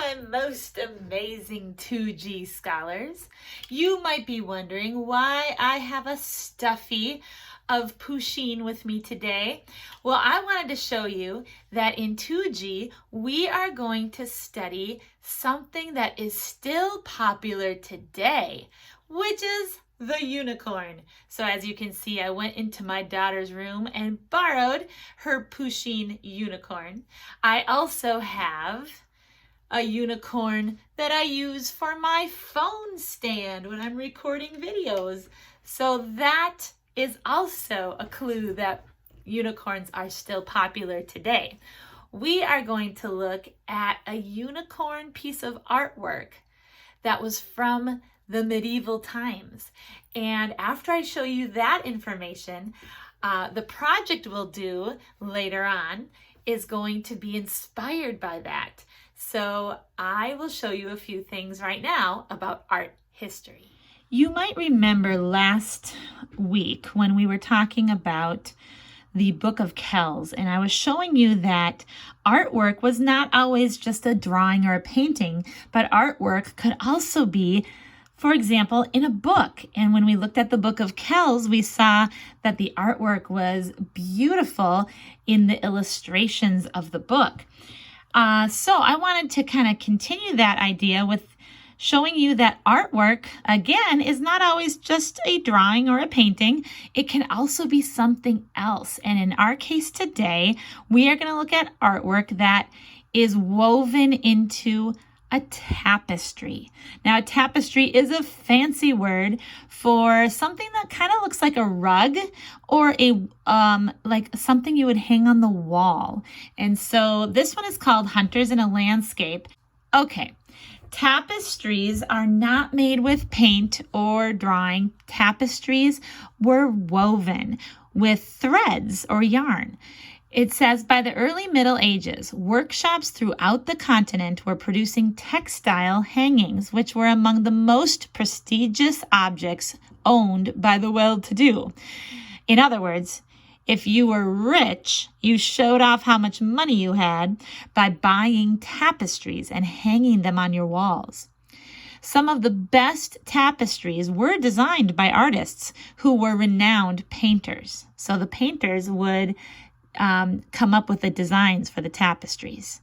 my most amazing 2G scholars. You might be wondering why I have a stuffy of Pusheen with me today. Well, I wanted to show you that in 2G, we are going to study something that is still popular today, which is the unicorn. So as you can see, I went into my daughter's room and borrowed her Pusheen unicorn. I also have a unicorn that I use for my phone stand when I'm recording videos. So that is also a clue that unicorns are still popular today. We are going to look at a unicorn piece of artwork that was from the medieval times. And after I show you that information, the project we'll do later on is going to be inspired by that. So I will show you a few things right now about art history. You might remember last week when we were talking about the Book of Kells, and I was showing you that artwork was not always just a drawing or a painting, but artwork could also be, for example, in a book. And when we looked at the Book of Kells, we saw that the artwork was beautiful in the illustrations of the book. So I wanted to kind of continue that idea with showing you that artwork, again, is not always just a drawing or a painting. It can also be something else. And in our case today, we are going to look at artwork that is woven into a tapestry. Now, a tapestry is a fancy word for something that kind of looks like a rug or a like something you would hang on the wall. And so this one is called Hunters in a Landscape. Okay. Tapestries are not made with paint or drawing. Tapestries were woven with threads or yarn. It says by the early Middle Ages, workshops throughout the continent were producing textile hangings, which were among the most prestigious objects owned by the well-to-do. In other words, if you were rich, you showed off how much money you had by buying tapestries and hanging them on your walls. Some of the best tapestries were designed by artists who were renowned painters. So the painters would come up with the designs for the tapestries.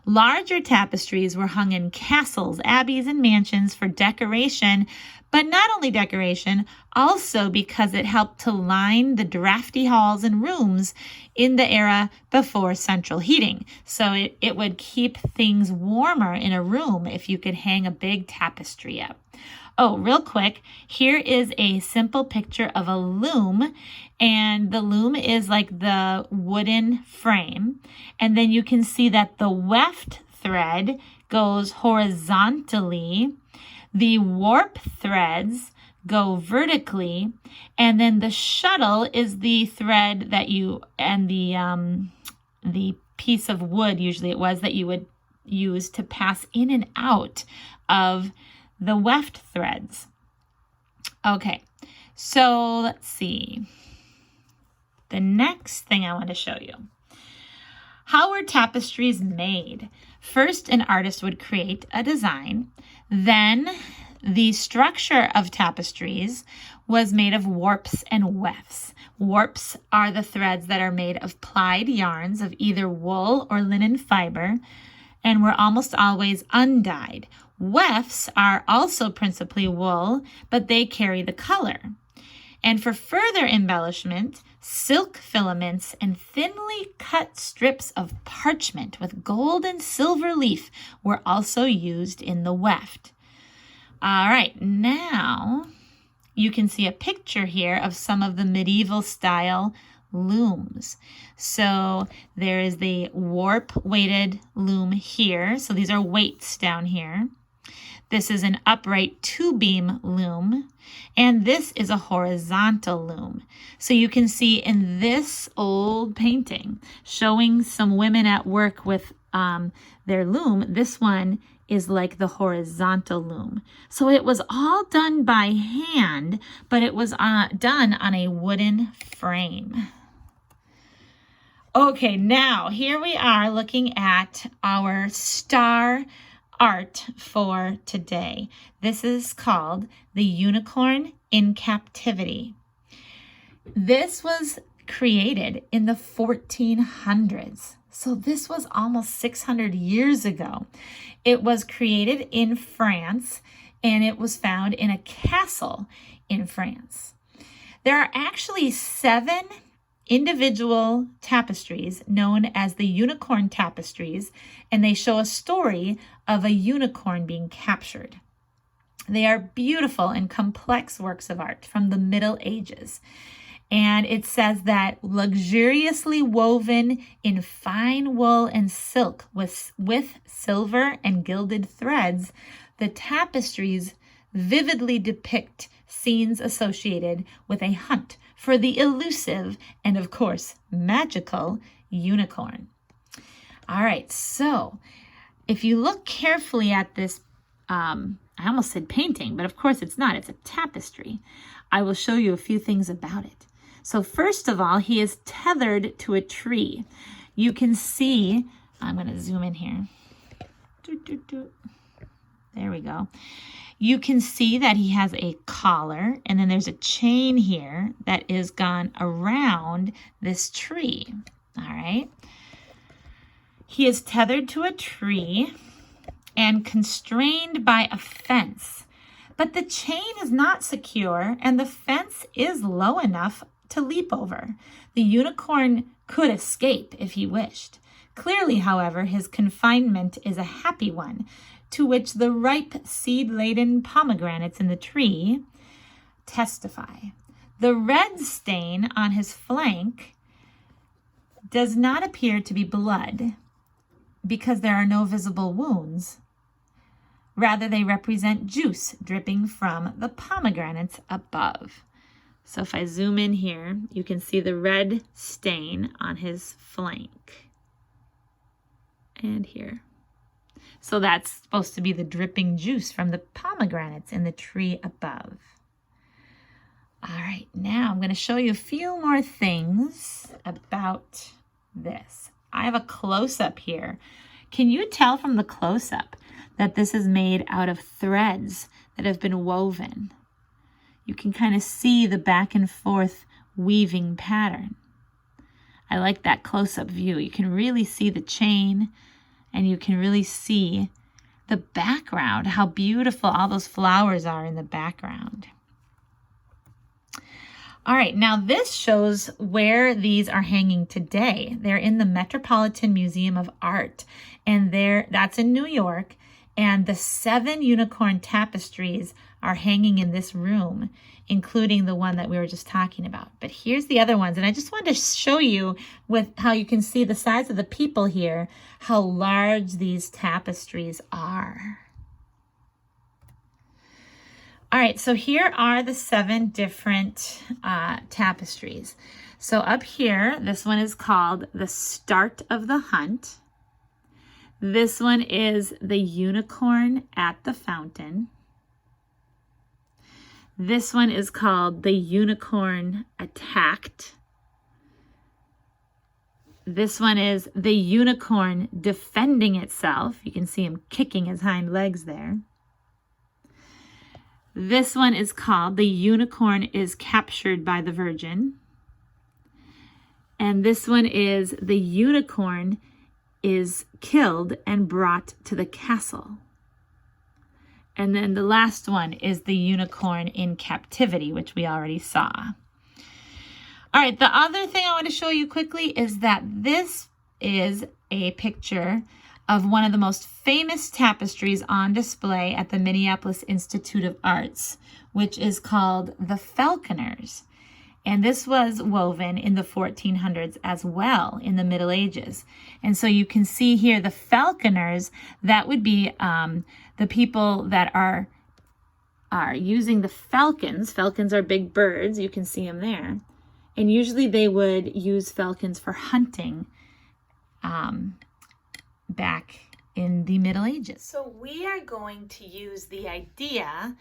Larger tapestries were hung in castles, abbeys, and mansions for decoration, but not only decoration, also because it helped to line the drafty halls and rooms in the era before central heating. So it would keep things warmer in a room if you could hang a big tapestry up. Oh, real quick, here is a simple picture of a loom, and the loom is like the wooden frame, and then you can see that the weft thread goes horizontally, the warp threads go vertically, and then the shuttle is the thread that you, and the piece of wood, usually it was, that you would use to pass in and out of the weft threads. Okay, so let's see. The next thing I want to show you. How were tapestries made? First, an artist would create a design. Then the structure of tapestries was made of warps and wefts. Warps are the threads that are made of plied yarns of either wool or linen fiber and were almost always undyed. Wefts are also principally wool, but they carry the color. And for further embellishment, silk filaments and thinly cut strips of parchment with gold and silver leaf were also used in the weft. All right, now you can see a picture here of some of the medieval style looms. So there is the warp weighted loom here. So these are weights down here. This is an upright two-beam loom, and this is a horizontal loom. So you can see in this old painting showing some women at work with their loom, this one is like the horizontal loom. So it was all done by hand, but it was done on a wooden frame. Okay, now here we are looking at our star art for today. This is called the Unicorn in Captivity. This was created in the 1400s. So this was almost 600 years ago. It was created in France, and it was found in a castle in France. There are actually 7 individual tapestries known as the Unicorn Tapestries, and they show a story of a unicorn being captured. They are beautiful and complex works of art from the Middle Ages. And it says that luxuriously woven in fine wool and silk with silver and gilded threads, the tapestries vividly depict scenes associated with a hunt for the elusive and, of course, magical unicorn. All right, so if you look carefully at this, I almost said painting, but of course it's not. It's a tapestry. I will show you a few things about it. So first of all, he is tethered to a tree. You can see, I'm going to zoom in here. There we go. You can see that he has a collar, and then there's a chain here that is gone around this tree. All right. He is tethered to a tree and constrained by a fence. But the chain is not secure, and the fence is low enough to leap over. The unicorn could escape if he wished. Clearly, however, his confinement is a happy one, to which the ripe seed-laden pomegranates in the tree testify. The red stain on his flank does not appear to be blood because there are no visible wounds. Rather, they represent juice dripping from the pomegranates above. So if I zoom in here, you can see the red stain on his flank. And here. So that's supposed to be the dripping juice from the pomegranates in the tree above. All right, now I'm going to show you a few more things about this. I have a close-up here. Can you tell from the close-up that this is made out of threads that have been woven? You can kind of see the back and forth weaving pattern. I like that close-up view. You can really see the chain, and you can really see the background, how beautiful all those flowers are in the background. All right, now this shows where these are hanging today. They're in the Metropolitan Museum of Art, and that's in New York, and the 7 unicorn tapestries are hanging in this room, including the one that we were just talking about. But here's the other ones, and I just wanted to show you with how you can see the size of the people here, how large these tapestries are. All right, so here are the 7 different tapestries. So up here, this one is called The Start of the Hunt. This one is The Unicorn at the Fountain. This one is called The Unicorn Attacked. This one is The Unicorn Defending Itself. You can see him kicking his hind legs there. This one is called The Unicorn is Captured by the Virgin. And this one is The Unicorn is Killed and Brought to the Castle. And then the last one is The Unicorn in Captivity, which we already saw. All right, the other thing I want to show you quickly is that this is a picture of one of the most famous tapestries on display at the Minneapolis Institute of Arts, which is called the Falconers. And this was woven in the 1400s as well, in the Middle Ages. And so you can see here the falconers, that would be the people that are using the falcons. Falcons are big birds. You can see them there. And usually they would use falcons for hunting back in the Middle Ages. So we are going to use the idea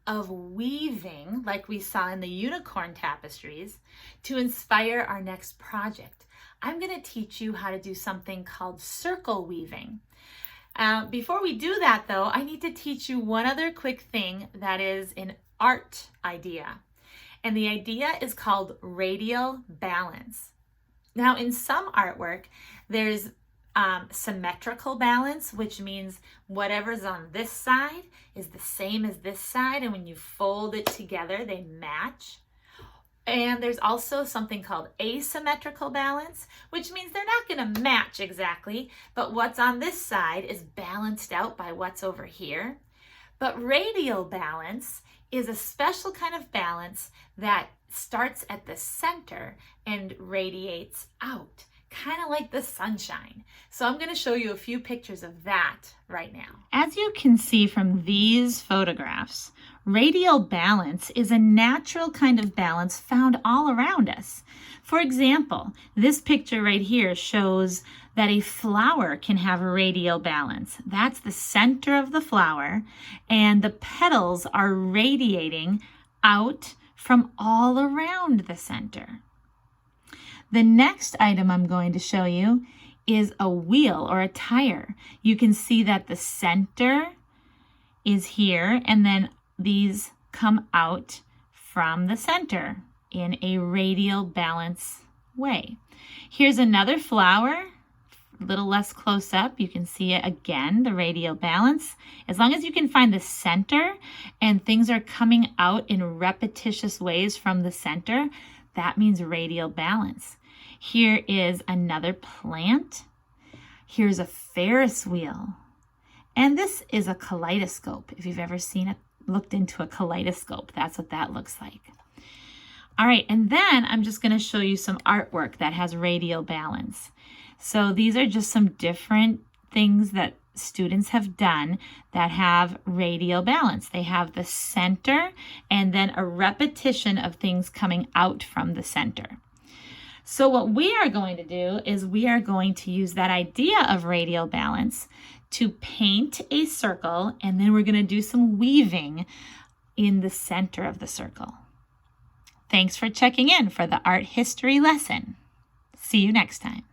of weaving, like we saw in the unicorn tapestries, to inspire our next project. I'm going to teach you how to do something called circle weaving. Before we do that though, I need to teach you one other quick thing that is an art idea. And the idea is called radial balance. Now in some artwork, there's symmetrical balance, which means whatever's on this side is the same as this side, and when you fold it together, they match. And there's also something called asymmetrical balance, which means they're not going to match exactly, but what's on this side is balanced out by what's over here. But radial balance is a special kind of balance that starts at the center and radiates out, kind of like the sunshine. So I'm going to show you a few pictures of that right now. As you can see from these photographs, radial balance is a natural kind of balance found all around us. For example, this picture right here shows that a flower can have a radial balance. That's the center of the flower, and the petals are radiating out from all around the center. The next item I'm going to show you is a wheel or a tire. You can see that the center is here, and then these come out from the center in a radial balance way. Here's another flower, a little less close up. You can see it again, the radial balance. As long as you can find the center and things are coming out in repetitious ways from the center, that means radial balance. Here is another plant. Here's a Ferris wheel. And this is a kaleidoscope. If you've ever looked into a kaleidoscope, that's what that looks like. All right, and then I'm just going to show you some artwork that has radial balance. So these are just some different things that students have done that have radial balance. They have the center and then a repetition of things coming out from the center. So what we are going to do is we are going to use that idea of radial balance to paint a circle, and then we're going to do some weaving in the center of the circle. Thanks for checking in for the art history lesson. See you next time.